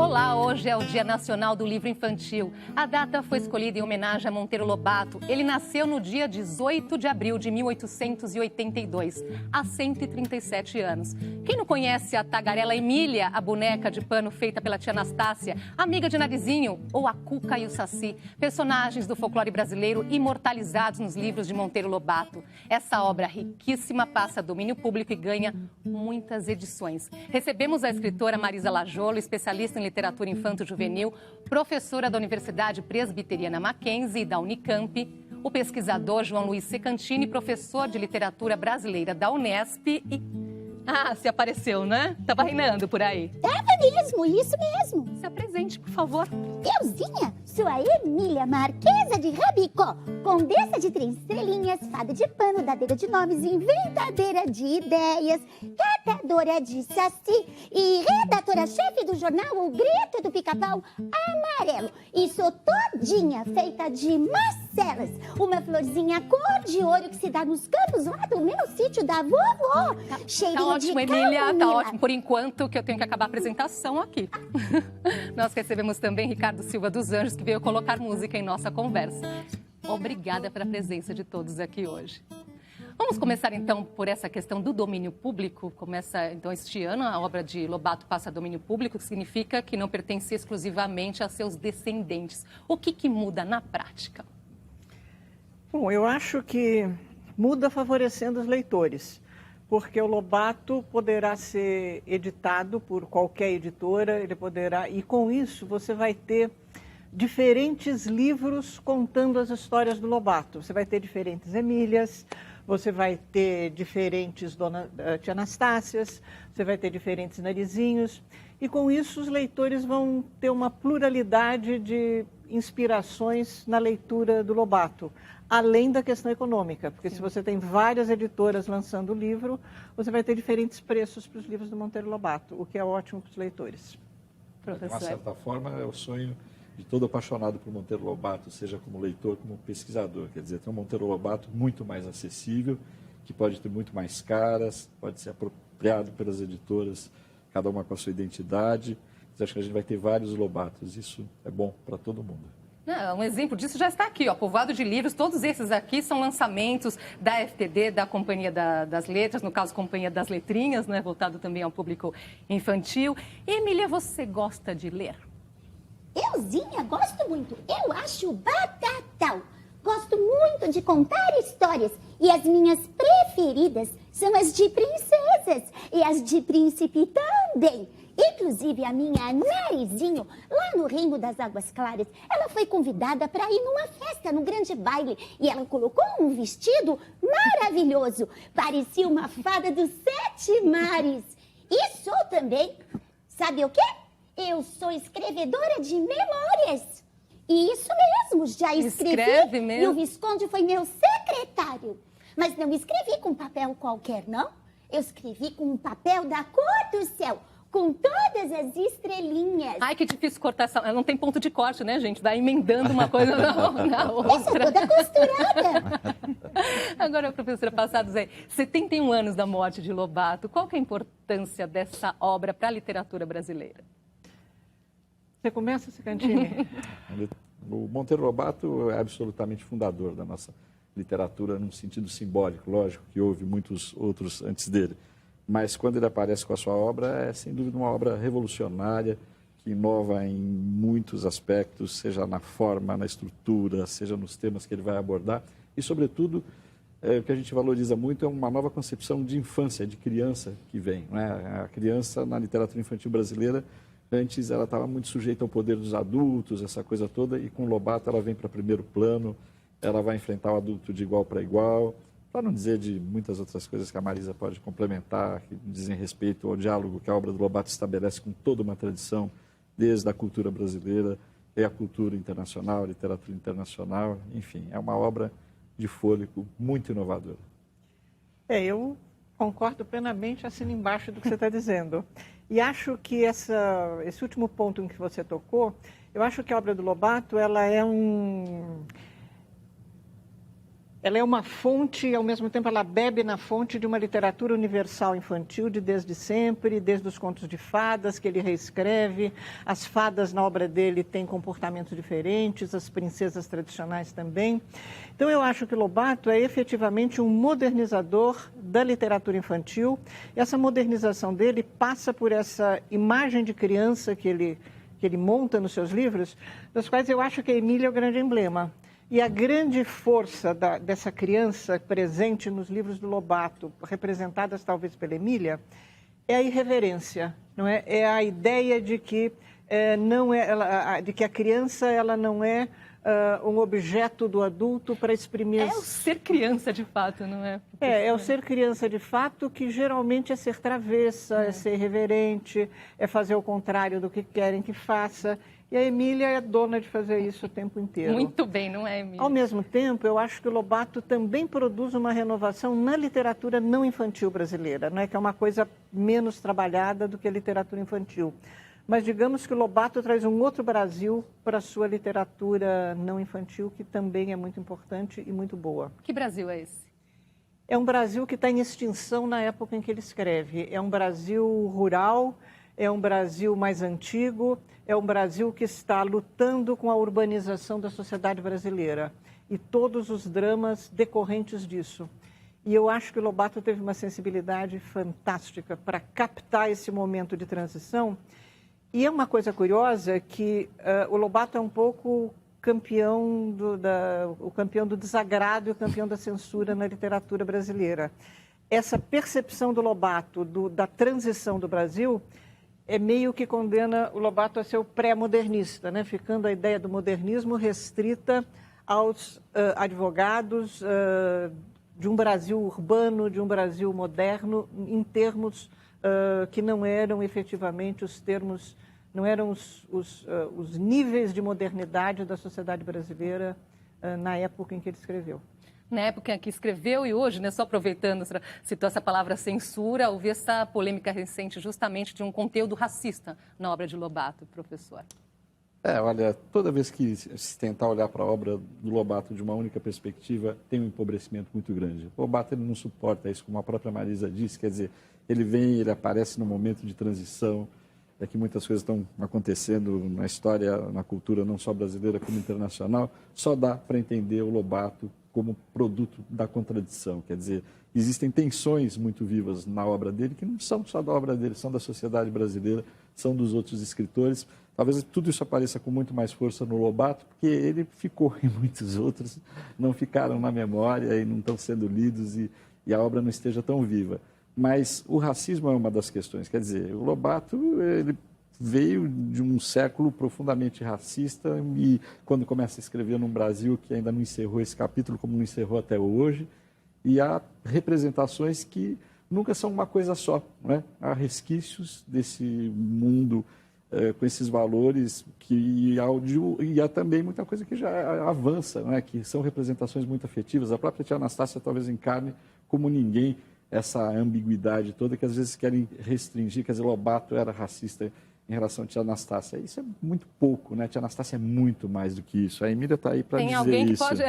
Olá, hoje é o Dia Nacional do Livro Infantil. A data foi escolhida em homenagem a Monteiro Lobato. Ele nasceu no dia 18 de abril de 1882, há 137 anos. Quem não conhece a tagarela Emília, a boneca de pano feita pela tia Anastácia, amiga de Narizinho, ou a Cuca e o Saci, personagens do folclore brasileiro imortalizados nos livros de Monteiro Lobato. Essa obra riquíssima passa a domínio público e ganha muitas edições. Recebemos a escritora Marisa Lajolo, especialista em literatura infanto-juvenil, professora da Universidade Presbiteriana Mackenzie e da Unicamp, o pesquisador João Luiz Secantini, professor de literatura brasileira da Unesp e... Ah, se apareceu, né? Tava reinando por aí. Tava mesmo, isso mesmo. Se apresente, por favor. Euzinha, sou a Emília Marquesa de Rabicó, condessa de 3 estrelinhas, fada de pano, dadeira de nomes, inventadeira de ideias, catadora de saci e redatora-chefe do jornal O Grito do Pica-Pau Amarelo. E sou todinha feita de Marcelas, uma florzinha cor de ouro que se dá nos campos lá do meu sítio da vovó. Cheirinho Ótimo, de Emília, tá camomila. ótimo. Por enquanto, que eu tenho que acabar a apresentação aqui. Nós recebemos também Ricardo Silva dos Anjos, que veio colocar música em nossa conversa. Obrigada pela presença de todos aqui hoje. Vamos começar, então, por essa questão do domínio público. Começa, então, este ano, a obra de Lobato passa a domínio público, que significa que não pertence exclusivamente a seus descendentes. O que muda na prática? Bom, eu acho que muda favorecendo os leitores, porque o Lobato poderá ser editado por qualquer editora, ele poderá, e com isso você vai ter diferentes livros contando as histórias do Lobato. Você vai ter diferentes Emílias, você vai ter diferentes tia Anastácias, você vai ter diferentes Narizinhos, e com isso os leitores vão ter uma pluralidade de inspirações na leitura do Lobato, além da questão econômica, porque se você tem várias editoras lançando o livro, você vai ter diferentes preços para os livros do Monteiro Lobato, o que é ótimo para os leitores. De uma certa forma, é o sonho de todo apaixonado por Monteiro Lobato, seja como leitor, como pesquisador. Quer dizer, tem um Monteiro Lobato muito mais acessível, que pode ter muito mais caras, pode ser apropriado pelas editoras, cada uma com a sua identidade. Mas acho que a gente vai ter vários Lobatos, isso é bom para todo mundo. Um exemplo disso já está aqui, ó, Povoado de Livros. Todos esses aqui são lançamentos da FTD, da Companhia das Letras, no caso, Companhia das Letrinhas, né, voltado também ao público infantil. Emília, você gosta de ler? Euzinha, gosto muito. Eu acho batatal. Gosto muito de contar histórias. E as minhas preferidas são as de princesas e as de príncipe também. Inclusive a minha Narizinho, lá no Reino das Águas Claras, ela foi convidada para ir numa festa, num grande baile. E ela colocou um vestido maravilhoso. Parecia uma fada dos 7 mares. E sou também, sabe o quê? Eu sou escrevedora de memórias. E isso mesmo, já escrevi. Escreve mesmo? E o Visconde foi meu secretário. Mas não escrevi com papel qualquer, não. Eu escrevi com um papel da cor do céu, com todas as estrelinhas. Ai, que difícil cortar essa... Não tem ponto de corte, né, gente? Vai emendando uma coisa na outra. Essa é toda costurada. Agora, professora, passados 71 anos da morte de Lobato, qual que é a importância dessa obra para a literatura brasileira? Você começa, Secantini? O Monteiro Lobato é absolutamente fundador da nossa literatura num sentido simbólico, lógico que houve muitos outros antes dele, mas quando ele aparece com a sua obra, é sem dúvida uma obra revolucionária, que inova em muitos aspectos, seja na forma, na estrutura, seja nos temas que ele vai abordar, e sobretudo, o que a gente valoriza muito é uma nova concepção de infância, de criança que vem, né? A criança na literatura infantil brasileira, antes ela estava muito sujeita ao poder dos adultos, essa coisa toda, e com Lobato ela vem para primeiro plano, ela vai enfrentar o adulto de igual para igual, para não dizer de muitas outras coisas que a Marisa pode complementar, que dizem respeito ao diálogo que a obra do Lobato estabelece com toda uma tradição, desde a cultura brasileira e a cultura internacional, a literatura internacional, enfim, é uma obra de fôlego muito inovadora. Eu concordo plenamente, assino embaixo do que você está dizendo. E acho que esse último ponto em que você tocou, eu acho que a obra do Lobato, ela é Ela é uma fonte e, ao mesmo tempo, ela bebe na fonte de uma literatura universal infantil de desde sempre, desde os contos de fadas que ele reescreve. As fadas na obra dele têm comportamentos diferentes, as princesas tradicionais também. Então, eu acho que Lobato é efetivamente um modernizador da literatura infantil. E essa modernização dele passa por essa imagem de criança que ele monta nos seus livros, das quais eu acho que a Emília é o grande emblema. E a grande força dessa criança presente nos livros do Lobato, representadas talvez pela Emília, é a irreverência, não é? É a ideia de que de que a criança ela não é um objeto do adulto para exprimir. É o ser criança de fato, não é? É o ser criança de fato, que geralmente é ser travessa, é ser irreverente, é fazer o contrário do que querem que faça. E a Emília é dona de fazer isso o tempo inteiro. Muito bem, não é, Emília? Ao mesmo tempo, eu acho que o Lobato também produz uma renovação na literatura não infantil brasileira, não é? Que é uma coisa menos trabalhada do que a literatura infantil. Mas digamos que o Lobato traz um outro Brasil para a sua literatura não infantil, que também é muito importante e muito boa. Que Brasil é esse? É um Brasil que está em extinção na época em que ele escreve. É um Brasil rural, é um Brasil mais antigo, é um Brasil que está lutando com a urbanização da sociedade brasileira e todos os dramas decorrentes disso. E eu acho que o Lobato teve uma sensibilidade fantástica para captar esse momento de transição. E é uma coisa curiosa que o Lobato é um pouco o campeão do desagrado e o campeão da censura na literatura brasileira. Essa percepção do Lobato, da transição do Brasil, é meio que condena o Lobato a ser o pré-modernista, né? Ficando a ideia do modernismo restrita aos advogados de um Brasil urbano, de um Brasil moderno, em termos que não eram efetivamente os termos, não eram os níveis de modernidade da sociedade brasileira na época em que ele escreveu. Na época em que escreveu e hoje, né, só aproveitando, citou essa palavra censura, houve essa polêmica recente justamente de um conteúdo racista na obra de Lobato, professor. Olha, toda vez que se tentar olhar para a obra do Lobato de uma única perspectiva, tem um empobrecimento muito grande. O Lobato ele não suporta isso, como a própria Marisa disse, quer dizer, ele aparece num momento de transição, que muitas coisas estão acontecendo na história, na cultura, não só brasileira como internacional, só dá para entender o Lobato como produto da contradição. Quer dizer, existem tensões muito vivas na obra dele, que não são só da obra dele, são da sociedade brasileira, são dos outros escritores. Talvez tudo isso apareça com muito mais força no Lobato, porque ele ficou em muitos outros, não ficaram na memória e não estão sendo lidos e a obra não esteja tão viva. Mas o racismo é uma das questões. Quer dizer, o Lobato ele veio de um século profundamente racista e quando começa a escrever num Brasil que ainda não encerrou esse capítulo, como não encerrou até hoje, e há representações que nunca são uma coisa só, não é? Há resquícios desse mundo com esses valores e há também muita coisa que já avança, não é? Que são representações muito afetivas. A própria Tia Anastácia talvez encarne como ninguém essa ambiguidade toda que às vezes querem restringir, quer dizer, Lobato era racista em relação a Tia Anastácia. Isso é muito pouco, né? Tia Anastácia é muito mais do que isso. A Emília está aí para dizer isso. Tem alguém que pode...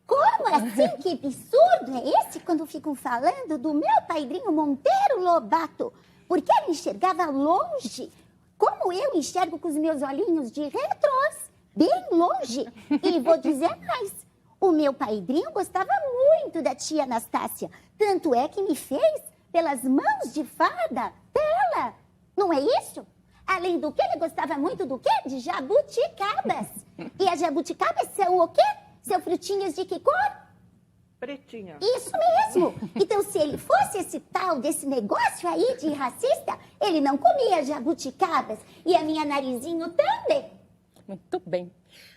Como assim? Que absurdo é esse quando ficam falando do meu padrinho Monteiro Lobato? Porque ele enxergava longe, como eu enxergo com os meus olhinhos de retrós, bem longe. E vou dizer mais, o meu padrinho gostava muito da Tia Anastácia, tanto é que me fez pelas mãos de fada dela. Não é isso? Além do que, ele gostava muito do quê? De jabuticabas. E as jabuticabas são o quê? São frutinhas de que cor? Pretinha. Isso mesmo. Então, se ele fosse esse tal desse negócio aí de racista, ele não comia jabuticabas. E a minha narizinho também. Muito bem.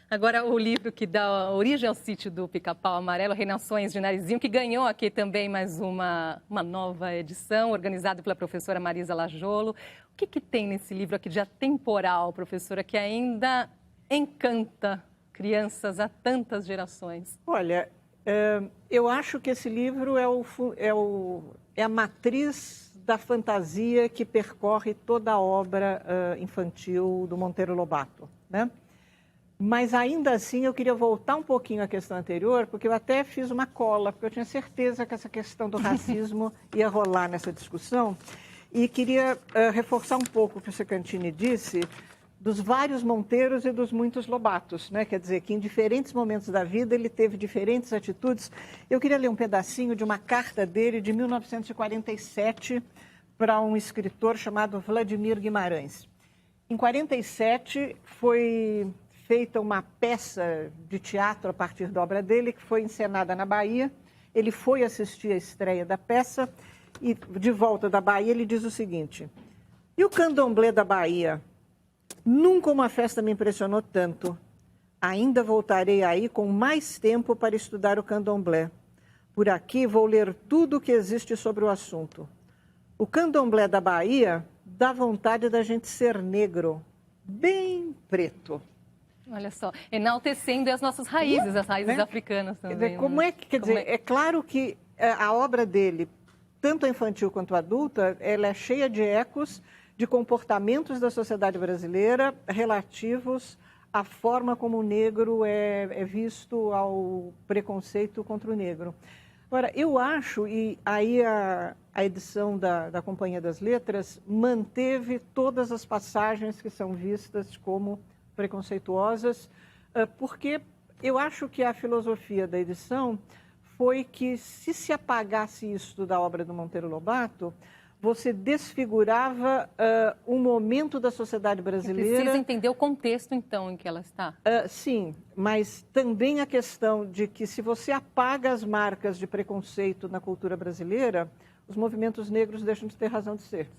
Agora, o livro que dá origem ao sítio do Pica-Pau Amarelo, Reinações de Narizinho, que ganhou aqui também mais uma nova edição, organizada pela professora Marisa Lajolo. O que tem nesse livro aqui de atemporal, professora, que ainda encanta crianças há tantas gerações? Olha, eu acho que esse livro é a matriz da fantasia que percorre toda a obra infantil do Monteiro Lobato, né? Mas ainda assim eu queria voltar um pouquinho à questão anterior, porque eu até fiz uma cola, porque eu tinha certeza que essa questão do racismo ia rolar nessa discussão. E queria reforçar um pouco o que o Secantini disse dos vários Monteiros e dos muitos Lobatos, né? Quer dizer, que em diferentes momentos da vida ele teve diferentes atitudes. Eu queria ler um pedacinho de uma carta dele de 1947 para um escritor chamado Vladimir Guimarães. Em 47 foi feita uma peça de teatro a partir da obra dele, que foi encenada na Bahia. Ele foi assistir a estreia da peça e, de volta da Bahia, ele diz o seguinte: e o candomblé da Bahia? Nunca uma festa me impressionou tanto. Ainda voltarei aí com mais tempo para estudar o candomblé. Por aqui vou ler tudo o que existe sobre o assunto. O candomblé da Bahia dá vontade da gente ser negro, bem preto. Olha só, enaltecendo as nossas raízes, as raízes africanas também. Como é que, quer dizer, é claro que a obra dele, tanto a infantil quanto a adulta, ela é cheia de ecos de comportamentos da sociedade brasileira relativos à forma como o negro é visto, ao preconceito contra o negro. Agora, eu acho, e aí a edição da Companhia das Letras manteve todas as passagens que são vistas como preconceituosas, porque eu acho que a filosofia da edição foi que, se apagasse isso da obra do Monteiro Lobato, você desfigurava um momento da sociedade brasileira. Precisa entender o contexto, então, em que ela está. Sim, mas também a questão de que, se você apaga as marcas de preconceito na cultura brasileira, os movimentos negros deixam de ter razão de ser.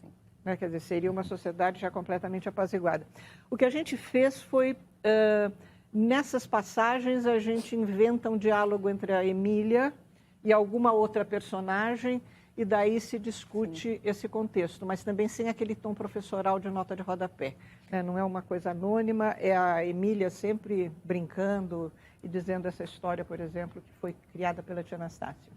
Né? Quer dizer, seria uma sociedade já completamente apaziguada. O que a gente fez foi, nessas passagens, a gente inventa um diálogo entre a Emília e alguma outra personagem, e daí se discute esse contexto, mas também sem aquele tom professoral de nota de rodapé. Né? Não é uma coisa anônima, é a Emília sempre brincando e dizendo essa história, por exemplo, que foi criada pela tia Anastácia.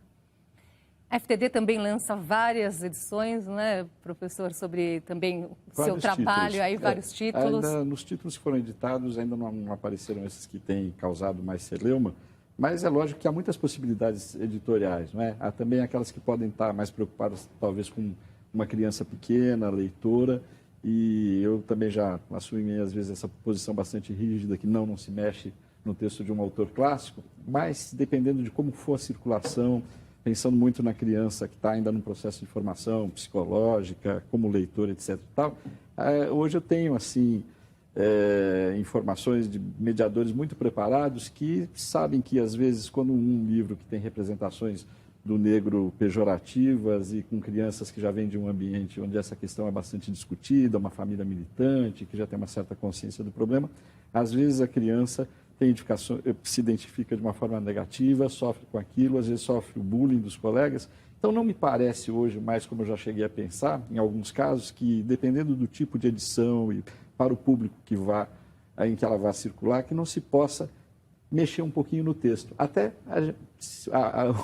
A FTD também lança várias edições, né, professor, sobre também o seu trabalho, títulos. Aí vários títulos. Ainda, nos títulos que foram editados, ainda não apareceram esses que têm causado mais celeuma, mas é lógico que há muitas possibilidades editoriais, não é? Há também aquelas que podem estar mais preocupadas, talvez, com uma criança pequena, leitora, e eu também já assumi, às vezes, essa posição bastante rígida, que não se mexe no texto de um autor clássico, mas dependendo de como for a circulação, pensando muito na criança que está ainda num processo de formação psicológica, como leitor, etc. Tal, hoje eu tenho, assim, informações de mediadores muito preparados que sabem que, às vezes, quando um livro que tem representações do negro pejorativas e com crianças que já vêm de um ambiente onde essa questão é bastante discutida, uma família militante, que já tem uma certa consciência do problema, às vezes a criança se identifica de uma forma negativa, sofre com aquilo, às vezes sofre o bullying dos colegas. Então, não me parece hoje, mais como eu já cheguei a pensar, em alguns casos, que dependendo do tipo de edição e para o público em que ela vai circular, que não se possa mexer um pouquinho no texto. Até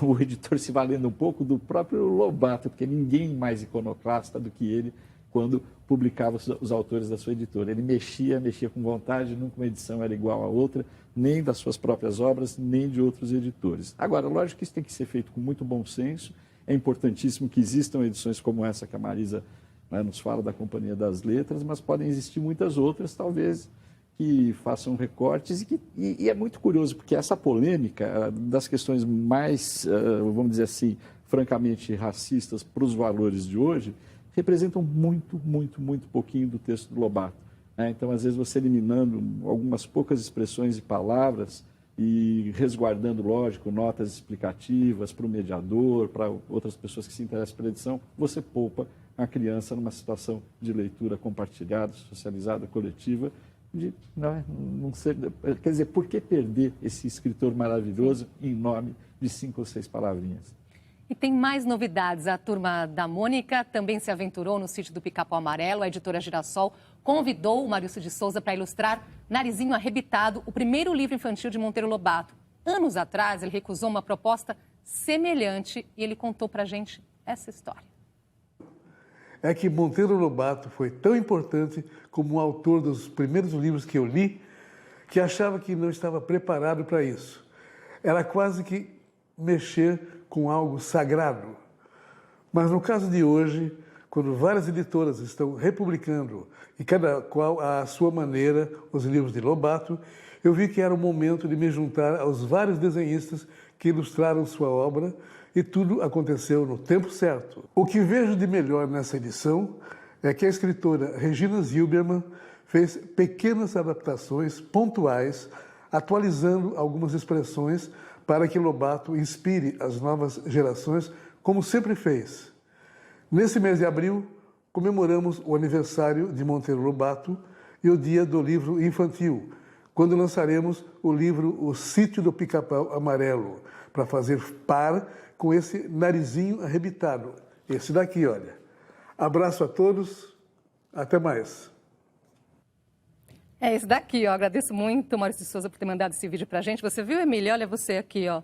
o editor se valendo um pouco do próprio Lobato, porque ninguém mais iconoclasta do que ele quando publicava os autores da sua editora. Ele mexia com vontade, nunca uma edição era igual a outra, nem das suas próprias obras, nem de outros editores. Agora, lógico que isso tem que ser feito com muito bom senso. É importantíssimo que existam edições como essa que a Marisa, né, nos fala da Companhia das Letras, mas podem existir muitas outras, talvez, que façam recortes. E é muito curioso, porque essa polêmica das questões mais, vamos dizer assim, francamente racistas para os valores de hoje, representam muito, muito, muito pouquinho do texto do Lobato. Né? Então, às vezes, você eliminando algumas poucas expressões e palavras e resguardando, lógico, notas explicativas para o mediador, para outras pessoas que se interessam pela edição, você poupa a criança numa situação de leitura compartilhada, socializada, coletiva, não ser, quer dizer, por que perder esse escritor maravilhoso em nome de 5 ou 6 palavrinhas? E tem mais novidades. A Turma da Mônica também se aventurou no sítio do Pica-Pau Amarelo. A editora Girassol convidou o Maurício de Souza para ilustrar Narizinho Arrebitado, o primeiro livro infantil de Monteiro Lobato. Anos atrás, ele recusou uma proposta semelhante e ele contou para a gente essa história. É que Monteiro Lobato foi tão importante como o autor dos primeiros livros que eu li, que achava que não estava preparado para isso. Era quase que mexer com algo sagrado. Mas no caso de hoje, quando várias editoras estão republicando, e cada qual à sua maneira, os livros de Lobato, eu vi que era o momento de me juntar aos vários desenhistas que ilustraram sua obra, e tudo aconteceu no tempo certo. O que vejo de melhor nessa edição é que a escritora Regina Zilberman fez pequenas adaptações pontuais, atualizando algumas expressões para que Lobato inspire as novas gerações, como sempre fez. Nesse mês de abril, comemoramos o aniversário de Monteiro Lobato e o Dia do Livro Infantil, quando lançaremos o livro O Sítio do Pica-Pau Amarelo, para fazer par com esse narizinho arrebitado. Esse daqui, olha. Abraço a todos, até mais. É esse daqui, ó. Agradeço muito, Maurício de Souza, por ter mandado esse vídeo pra gente. Você viu, Emília? Olha você aqui, ó.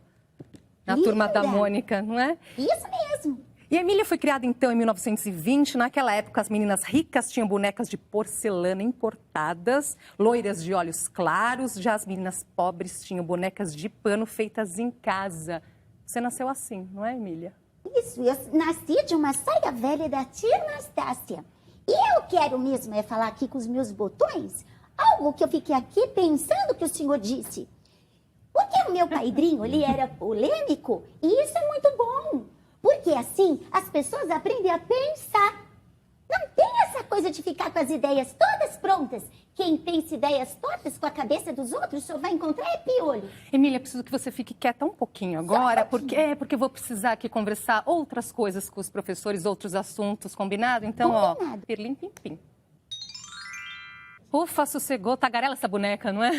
Na Linda. Turma da Mônica, não é? Isso mesmo. E a Emília foi criada, então, em 1920. Naquela época, as meninas ricas tinham bonecas de porcelana importadas, loiras de olhos claros. Já as meninas pobres tinham bonecas de pano feitas em casa. Você nasceu assim, não é, Emília? Isso, eu nasci de uma saia velha da tia Anastácia. E eu quero mesmo falar aqui com os meus botões algo que eu fiquei aqui pensando que o senhor disse. Porque o meu padrinho, ele era polêmico, e isso é muito bom. Porque assim, as pessoas aprendem a pensar. Não tem essa coisa de ficar com as ideias todas prontas. Quem pensa ideias tortas com a cabeça dos outros só vai encontrar piolho. Emília, preciso que você fique quieta um pouquinho agora, porque eu vou precisar aqui conversar outras coisas com os professores, outros assuntos, combinado? Então, Combinado. ó, pirlim pim pim. Ufa, sossegou, tagarela essa boneca, não é?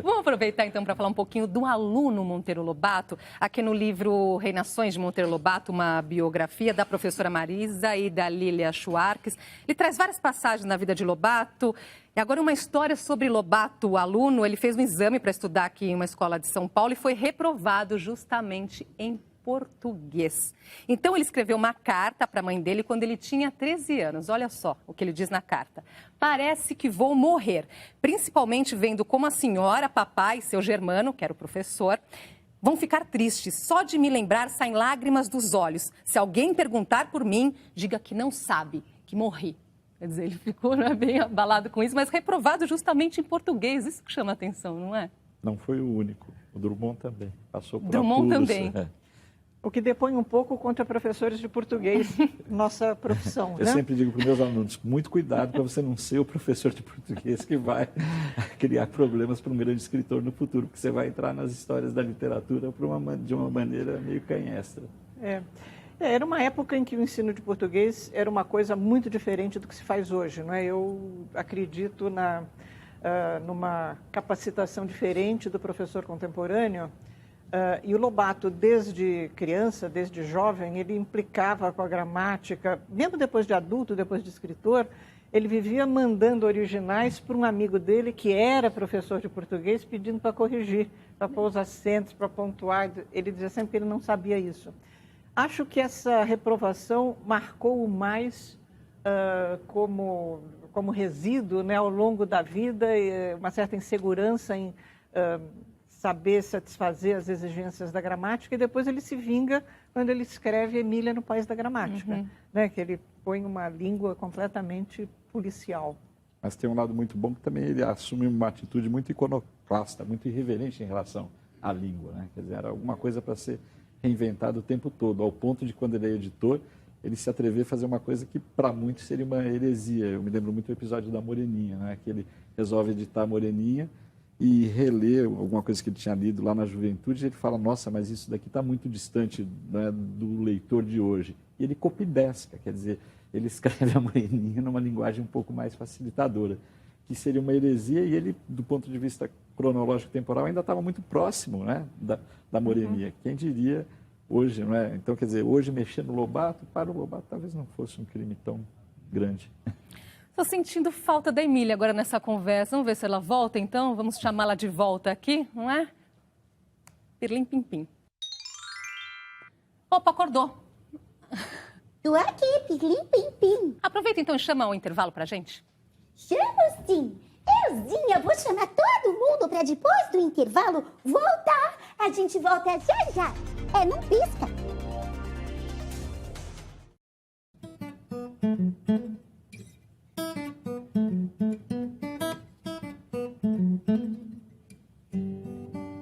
Vamos aproveitar então para falar um pouquinho do aluno Monteiro Lobato. Aqui no livro Reinações de Monteiro Lobato, uma biografia da professora Marisa e da Lília Schwartz. Ele traz várias passagens na vida de Lobato. E agora uma história sobre Lobato, o aluno. Ele fez um exame para estudar aqui em uma escola de São Paulo e foi reprovado justamente em português. Então, ele escreveu uma carta para a mãe dele quando ele tinha 13 anos. Olha só o que ele diz na carta. Parece que vou morrer, principalmente vendo como a senhora, papai e seu Germano, que era o professor, vão ficar tristes. Só de me lembrar saem lágrimas dos olhos. Se alguém perguntar por mim, diga que não sabe, que morri. Quer dizer, ele ficou bem abalado com isso, mas reprovado justamente em português. Isso que chama a atenção, não é? Não foi o único. O Drummond também passou por Drummond apuros, também. O que depõe um pouco contra professores de português, nossa profissão, Eu né? sempre digo para os meus alunos, muito cuidado para você não ser o professor de português que vai criar problemas para um grande escritor no futuro, porque você vai entrar nas histórias da literatura de uma maneira meio canhestra. Era uma época em que o ensino de português era uma coisa muito diferente do que se faz hoje, não é? Eu acredito numa capacitação diferente do professor contemporâneo. E o Lobato, desde criança, desde jovem, ele implicava com a gramática, mesmo depois de adulto, depois de escritor, ele vivia mandando originais para um amigo dele, que era professor de português, pedindo para corrigir, para pôr os acentos, para pontuar. Ele dizia sempre que ele não sabia isso. Acho que essa reprovação marcou-o mais como resíduo, né, ao longo da vida, uma certa insegurança em saber satisfazer as exigências da gramática, e depois ele se vinga quando ele escreve Emília no País da Gramática, né? Que ele põe uma língua completamente policial. Mas tem um lado muito bom que também ele assume uma atitude muito iconoclasta, muito irreverente em relação à língua, né? Quer dizer, era alguma coisa para ser reinventada o tempo todo, ao ponto de quando ele é editor, ele se atrever a fazer uma coisa que para muitos seria uma heresia. Eu me lembro muito do episódio da Moreninha, né? Que ele resolve editar a Moreninha e reler alguma coisa que ele tinha lido lá na juventude, e ele fala, nossa, mas isso daqui está muito distante, né, do leitor de hoje. E ele copidesca, quer dizer, ele escreve a Moreninha numa linguagem um pouco mais facilitadora, que seria uma heresia, e ele, do ponto de vista cronológico temporal, ainda estava muito próximo, né, da Moreninha. Quem diria hoje, não é? Então, quer dizer, hoje mexer no Lobato, para o Lobato talvez não fosse um crime tão grande. Estou sentindo falta da Emília agora nessa conversa. Vamos ver se ela volta, então? Vamos chamá-la de volta aqui, não é? Pirlim pim pim. Opa, acordou. Tô aqui, pirlim pim pim. Aproveita então e chama o intervalo pra gente. Chamo sim. Euzinha, vou chamar todo mundo para depois do intervalo voltar. A gente volta já já. Não pisca.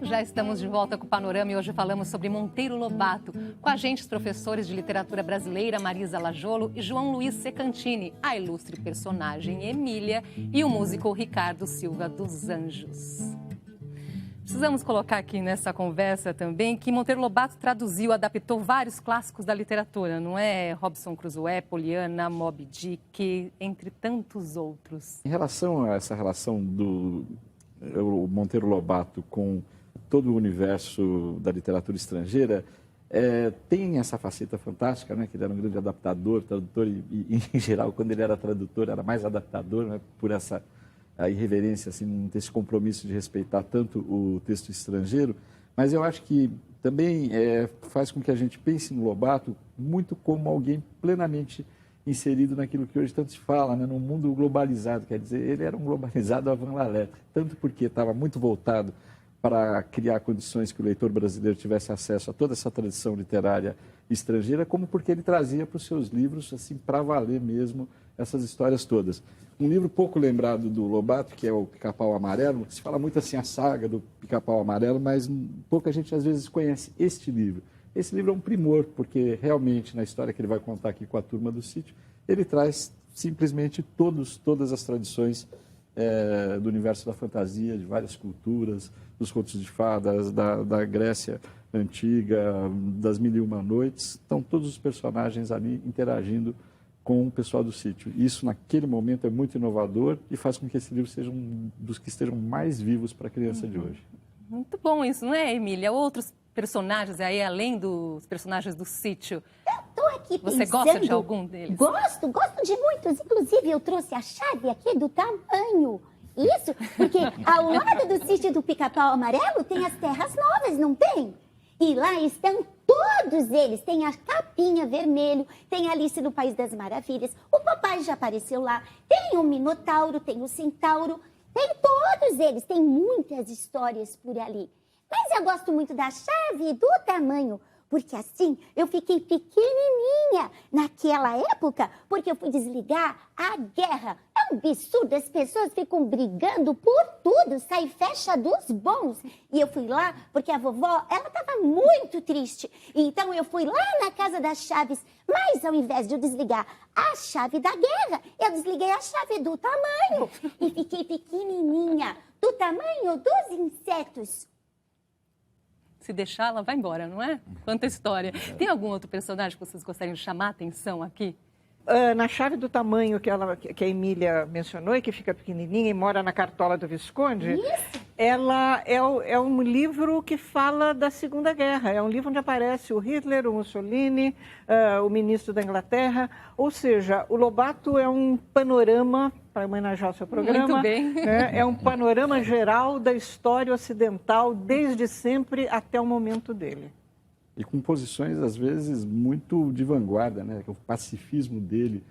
Já estamos de volta com o Panorama e hoje falamos sobre Monteiro Lobato. Com a gente, os professores de literatura brasileira Marisa Lajolo e João Luiz Secantini, a ilustre personagem Emília e o músico Ricardo Silva dos Anjos. Precisamos colocar aqui nessa conversa também que Monteiro Lobato traduziu, adaptou vários clássicos da literatura, não é? Robinson Crusoe, Poliana, Moby Dick, entre tantos outros. Em relação a essa relação do Monteiro Lobato com todo o universo da literatura estrangeira, tem essa faceta fantástica, né, que ele era um grande adaptador, tradutor e em geral, quando ele era tradutor, era mais adaptador, né, por essa a irreverência, assim, não ter esse compromisso de respeitar tanto o texto estrangeiro, mas eu acho que também faz com que a gente pense no Lobato muito como alguém plenamente inserido naquilo que hoje tanto se fala, né, num mundo globalizado, quer dizer, ele era um globalizado avant la lettre, tanto porque estava muito voltado para criar condições que o leitor brasileiro tivesse acesso a toda essa tradição literária estrangeira, como porque ele trazia para os seus livros, assim, para valer mesmo essas histórias todas. Um livro pouco lembrado do Lobato, que é o Pica-Pau Amarelo, se fala muito assim a saga do Pica-Pau Amarelo, mas pouca gente às vezes conhece este livro. Esse livro é um primor, porque realmente na história que ele vai contar aqui com a turma do sítio, ele traz simplesmente todas as tradições do universo da fantasia, de várias culturas, dos contos de fadas, da Grécia antiga, das Mil e Uma Noites. Estão todos os personagens ali interagindo com o pessoal do sítio. Isso, naquele momento, é muito inovador e faz com que esse livro seja um dos que estejam mais vivos para a criança de hoje. Muito bom isso, não é, Emília? Outros personagens aí, além dos personagens do sítio. Tô aqui pensando. Você gosta de algum deles? Gosto de muitos. Inclusive, eu trouxe a chave aqui do tamanho. Isso, porque ao lado do sítio do Pica-Pau Amarelo tem as Terras Novas, não tem? E lá estão todos eles. Tem a Capinha Vermelho, tem a Alice no País das Maravilhas, o papai já apareceu lá, tem o Minotauro, tem o Centauro, tem todos eles, tem muitas histórias por ali. Mas eu gosto muito da chave e do tamanho, porque assim eu fiquei pequenininha naquela época, porque eu fui desligar a guerra. É um absurdo, as pessoas ficam brigando por tudo, sai fecha dos bons. E eu fui lá porque a vovó, ela estava muito triste. Então eu fui lá na casa das chaves, mas ao invés de eu desligar a chave da guerra, eu desliguei a chave do tamanho e fiquei pequenininha, do tamanho dos insetos. Se deixar, ela vai embora, não é? Quanta história. Tem algum outro personagem que vocês gostariam de chamar a atenção aqui? Na chave do tamanho que a Emília mencionou, e que fica pequenininha e mora na cartola do Visconde, ela é um livro que fala da Segunda Guerra. É um livro onde aparece o Hitler, o Mussolini, o ministro da Inglaterra. Ou seja, o Lobato é um panorama, para homenagear o seu programa. Muito bem. É um panorama geral da história ocidental, desde sempre até o momento dele. E com posições, às vezes, muito de vanguarda, né? O pacifismo dele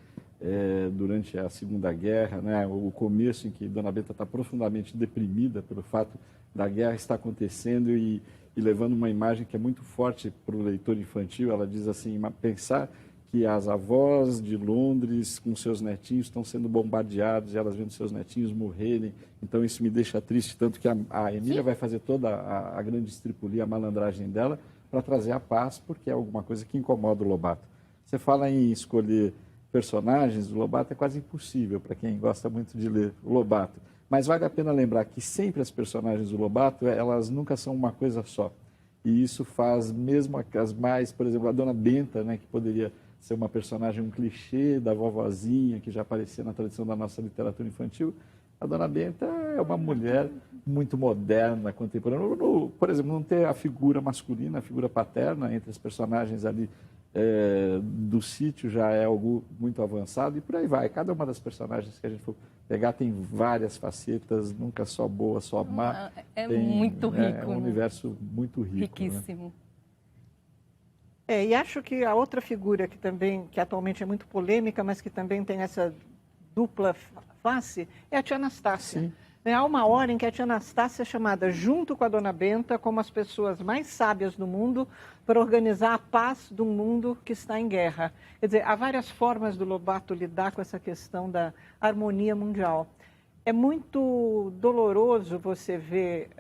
durante a Segunda Guerra, né? O começo em que Dona Benta está profundamente deprimida pelo fato da guerra estar acontecendo e levando uma imagem que é muito forte para o leitor infantil. Ela diz assim, pensar que as avós de Londres com seus netinhos estão sendo bombardeados e elas vendo seus netinhos morrerem. Então isso me deixa triste, tanto que a Emília vai fazer toda a grande estripulia, a malandragem dela, para trazer a paz, porque é alguma coisa que incomoda o Lobato. Você fala em escolher personagens, o Lobato é quase impossível para quem gosta muito de ler o Lobato. Mas vale a pena lembrar que sempre as personagens do Lobato, elas nunca são uma coisa só. E isso faz mesmo as mais, por exemplo, a Dona Benta, né, que poderia ser uma personagem, um clichê da vovozinha, que já aparecia na tradição da nossa literatura infantil. A Dona Benta é uma mulher muito moderna, contemporânea. Por exemplo, não ter a figura masculina, a figura paterna entre as personagens ali do sítio já é algo muito avançado e por aí vai. Cada uma das personagens que a gente for pegar tem várias facetas, nunca só boa, só má. Muito rico. É um universo muito rico. Riquíssimo. Né? E acho que a outra figura que atualmente é muito polêmica, mas que também tem essa dupla face, é a tia Anastácia. Há uma hora em que a tia Anastácia é chamada, junto com a dona Benta, como as pessoas mais sábias do mundo, para organizar a paz de um mundo que está em guerra. Quer dizer, há várias formas do Lobato lidar com essa questão da harmonia mundial. É muito doloroso você ver...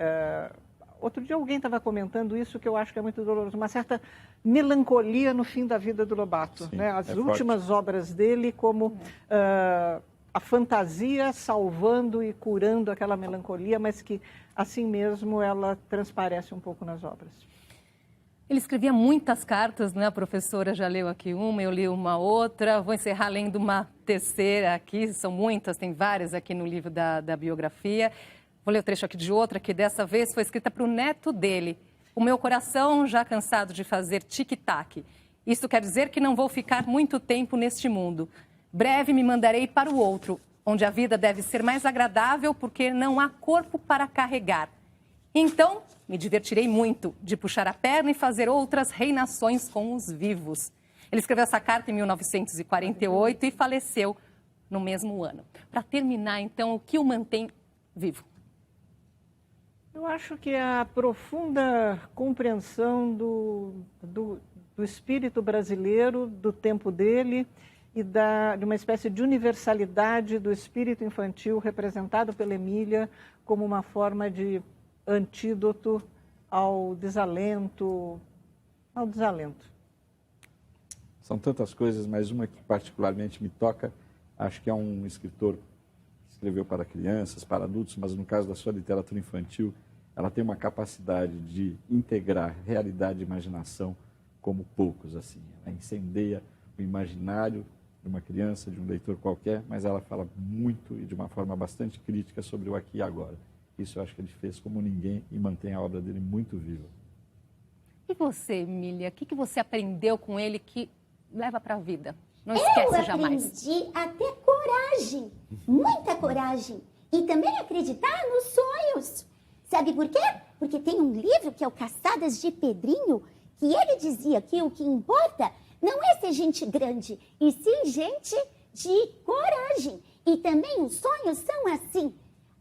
outro dia alguém estava comentando isso, que eu acho que é muito doloroso, uma certa melancolia no fim da vida do Lobato. Sim, né? As últimas obras dele, como... a fantasia salvando e curando aquela melancolia, mas que, assim mesmo, ela transparece um pouco nas obras. Ele escrevia muitas cartas, né? A professora já leu aqui uma, eu li uma outra. Vou encerrar lendo uma terceira aqui, são muitas, tem várias aqui no livro da biografia. Vou ler o trecho aqui de outra, que dessa vez foi escrita para o neto dele. O meu coração já cansado de fazer tic-tac. Isso quer dizer que não vou ficar muito tempo neste mundo. Breve me mandarei para o outro, onde a vida deve ser mais agradável porque não há corpo para carregar. Então, me divertirei muito de puxar a perna e fazer outras reinações com os vivos. Ele escreveu essa carta em 1948 e faleceu no mesmo ano. Para terminar, então, o que o mantém vivo? Eu acho que a profunda compreensão do espírito brasileiro, do tempo dele, e de uma espécie de universalidade do espírito infantil representado pela Emília como uma forma de antídoto ao desalento. São tantas coisas, mas uma que particularmente me toca, acho que é um escritor que escreveu para crianças, para adultos, mas no caso da sua literatura infantil, ela tem uma capacidade de integrar realidade e imaginação como poucos, assim. Ela incendeia o imaginário de uma criança, de um leitor qualquer, mas ela fala muito e de uma forma bastante crítica sobre o aqui e agora. Isso eu acho que ele fez como ninguém e mantém a obra dele muito viva. E você, Emília, o que você aprendeu com ele que leva para a vida? Não esquece jamais. Eu aprendi a ter coragem, muita coragem, e também acreditar nos sonhos. Sabe por quê? Porque tem um livro que é o Caçadas de Pedrinho, que ele dizia que o que importa não é ser gente grande, e sim gente de coragem. E também os sonhos são assim.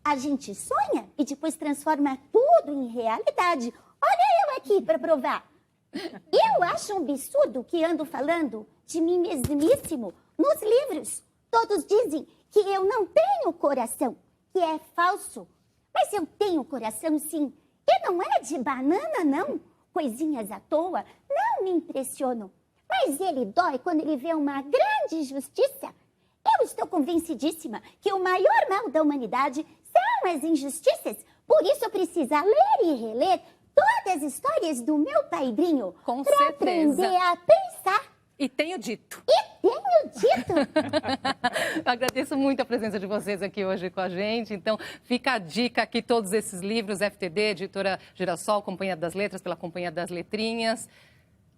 A gente sonha e depois transforma tudo em realidade. Olha eu aqui para provar. Eu acho um absurdo que ando falando de mim mesmíssimo nos livros. Todos dizem que eu não tenho coração, que é falso. Mas eu tenho coração, sim. E não é de banana, não. Coisinhas à toa não me impressionam. Mas ele dói quando ele vê uma grande injustiça. Eu estou convencidíssima que o maior mal da humanidade são as injustiças. Por isso eu preciso ler e reler todas as histórias do meu padrinho. Com pra certeza. Aprender a pensar. E tenho dito. E tenho dito. Eu agradeço muito a presença de vocês aqui hoje com a gente. Então, fica a dica aqui, todos esses livros, FTD, Editora Girassol, Companhia das Letras, pela Companhia das Letrinhas.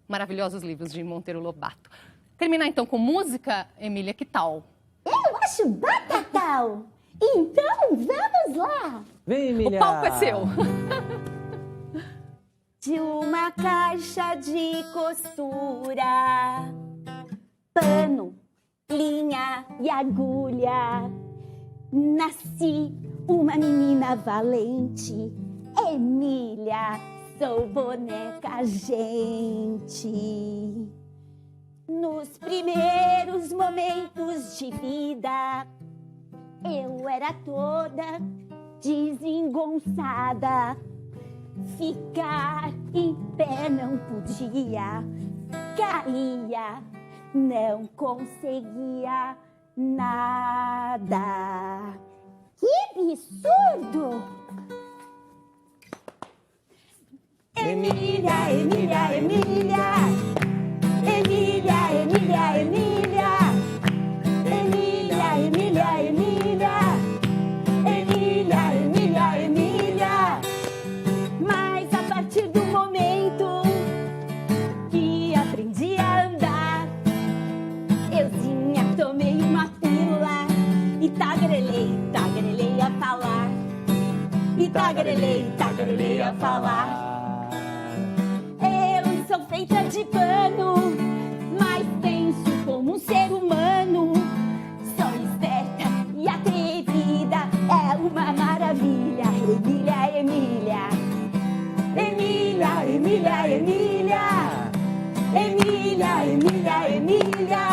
Maravilhosos livros de Monteiro Lobato. Terminar então com música, Emília, que tal? Eu acho batatal. Então, vamos lá. Vem, Emília. O palco é seu. De uma caixa de costura, pano, linha e agulha, nasci uma menina valente, Emília, sou boneca gente. Nos primeiros momentos de vida, eu era toda desengonçada. Ficar em pé não podia, caía, não conseguia nada. Que absurdo! Emília, Emília, Emília, Emília, Emília, Emília, Emília, Emília, Emília, Emília, Emília, Emília. Mas a partir do momento que aprendi a andar, euzinha tomei uma pílula e tagarelei a falar. E tagarelei a falar. Eu sou feita de pano, mas penso como um ser humano. Sou esperta e atrevida, é uma maravilha. Emília, Emília, Emília.